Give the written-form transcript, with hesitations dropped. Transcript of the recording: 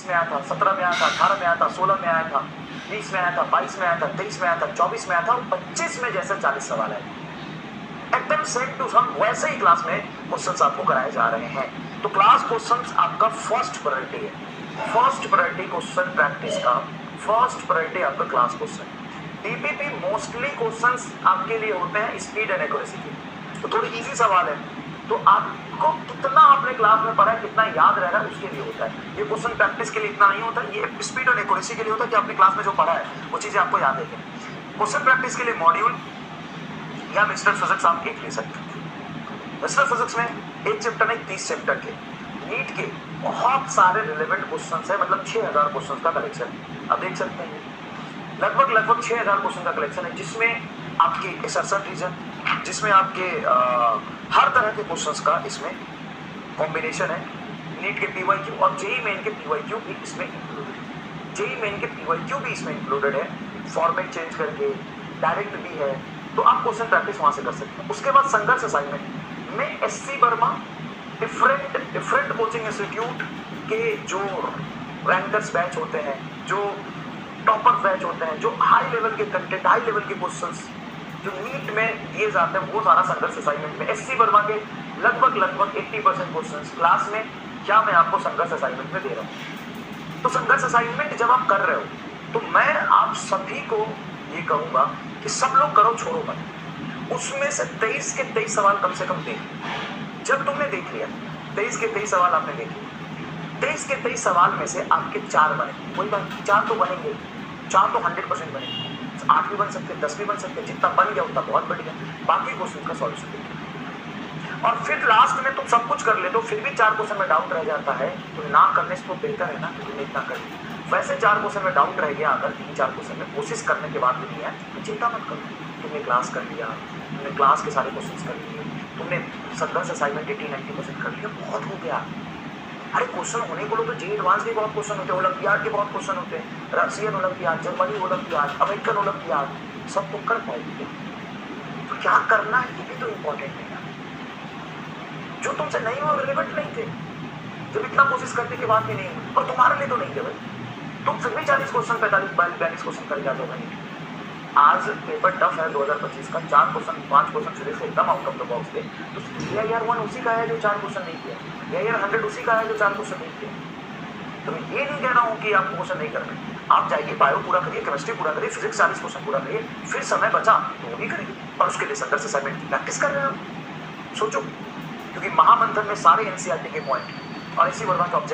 20 में आया था, 17 में आया था, 18 में आया था, 16 में आया था, 20 में आया था, 22 में आया था, 23 में आया था, 24 में आया था और 25 में जैसे 40 सवाल है। एकदम सेम टू सेम वैसे ही क्लास में क्वेश्चंस आपको कराए जा रहे हैं। तो क्लास क्वेश्चंस आपका फर्स्ट प्रायोरिटी है। फर्स्ट प्रायोरिटी क्वेश्चन प्रैक्टिस का फर्स्ट प्रायोरिटी आपका class question. DPP mostly questions आपके लिए होते हैं स्पीड एंड एक्यूरेसी के, तो थोड़ी इजी सवाल है। तो आपको कितना आपने क्लास में पढ़ा है, कितना याद रह रहा है, उसके लिए होता है। ये क्वेश्चन प्रैक्टिस के लिए इतना नहीं होता, ये स्पीड और एक्यूरेसी के लिए होता है कि आपने क्लास में जो पढ़ा है वो चीजें आपको याद है। क्वेश्चन प्रैक्टिस के लिए मॉड्यूल या मिस्टर फिजिक्स आप एक ले सकते हैं। मिस्टर फिजिक्स में एक चैप्टर नहीं 30 चैप्टर के नीट के बहुत सारे रिलेवेंट क्वेश्चंस है, मतलब 6000 क्वेश्चंस का कलेक्शन आप देख सकते हैं। लगभग 6000 क्वेश्चन का कलेक्शन है, जिसमें आपके एक्सरसाइज रीजन, जिसमें आपके हर तरह के क्वेश्चंस का इसमें कॉम्बिनेशन है। नीट के पीवाईक्यू और जेईई मेन के पीवाईक्यू भी इसमें इंक्लूडेड है। जेईई मेन के पीवाईक्यू भी इसमें इंक्लूडेड है, फॉर्मेट चेंज करके डायरेक्ट भी है, तो आप क्वेश्चन प्रैक्टिस वहां से कर सकते हैं। उसके बाद संघर्ष असाइनमेंट में SC Verma different coaching institute के जो रैंकर्स बैच होते हैं, जो टॉपर बैच होते हैं, जो हाई लेवल के कंटेंट, हाई लेवल के क्वेश्चंस जो नीट में दिए जाते हैं, वो सारा संघर्ष असाइनमेंट में एससी वर्मा के लगभग 80% क्वेश्चंस क्लास में क्या मैं आपको संघर्ष असाइनमेंट में दे रहा हूँ। तो संघर्ष असाइनमेंट जब आप कर रहे हो तो मैं आप सभी को ये कहूंगा कि सब लोग करो, छोड़ो मत। उसमें से 23 के 23 सवाल कम से कम देख। जब तुमने देख लिया 23 के 23 सवाल आपने देख लिया, 23 के 23 सवाल में से आपके 4 बने, कोई बात 4 तो बनेंगे, 4 तो 100% बनेंगे, 8 भी बन सकते, 10 भी बन सकते, जितना बन गया उतना बहुत बढ़िया। बाकी क्वेश्चन का सॉल्यूशन देखिए और फिर लास्ट में तुम सब कुछ कर ले तो फिर भी 4 क्वेश्चन में डाउट रह जाता है, तो ना करने से तो बेहतर है ना कि तुमने इतना कर लिया। वैसे 4 क्वेश्चन में डाउट रह गया, अगर 3-4 क्वेश्चन में कोशिश करने के बाद भी नहीं है तो चिंता मत करो, तुमने क्लास कर लिया, तुमने क्लास के सारे क्वेश्चन कर लिए, तुमने संघर्ष असाइनमेंट 80-90% कर लिया, बहुत हो गया। अरे क्वेश्चन होने को तो जे एडवांस के बहुत क्वेश्चन होते हैं, ओलंपियाड के बहुत क्वेश्चन होते हैं, Russian olympiad, Germany olympiad, American olympiad, सब तुम कर पाओगे। तो क्या करना है ये भी तो इम्पोर्टेंट है। जो तुमसे नहीं हो रिलेवेंट नहीं थे, जब इतना कोशिश करने के बाद भी नहीं, और तुम्हारे लिए तो नहीं थे भाई, तुम फिर भी 40 क्वेश्चन 45-42 क्वेश्चन कर जाते हो भाई। आज पेपर टफ है 2025 का, 4 क्वेश्चन 5 क्वेश्चन फिर से एकदम आउट ऑफ द बॉक्स थे, तो AIR 1 उसी का है जो 4 क्वेश्चन नहीं किया, AIR 100 उसी का है जो 4 क्वेश्चन नहीं किया। तो मैं ये नहीं कह रहा हूँ कि आप क्वेश्चन नहीं कर रहे, आप जाइए बायो पूरा करिए, केमिस्ट्री पूरा करिए, फिजिक्स 40 क्वेश्चन पूरा करिए, फिर समय बचा तो वो भी करिए, और उसके लिए संघर्ष असाइनमेंट की प्रैक्टिस कर रहे हो। सोचो, क्योंकि महामंथन में सारे NCERT के पॉइंट और इसी वर्मा के ऑब्जेक्ट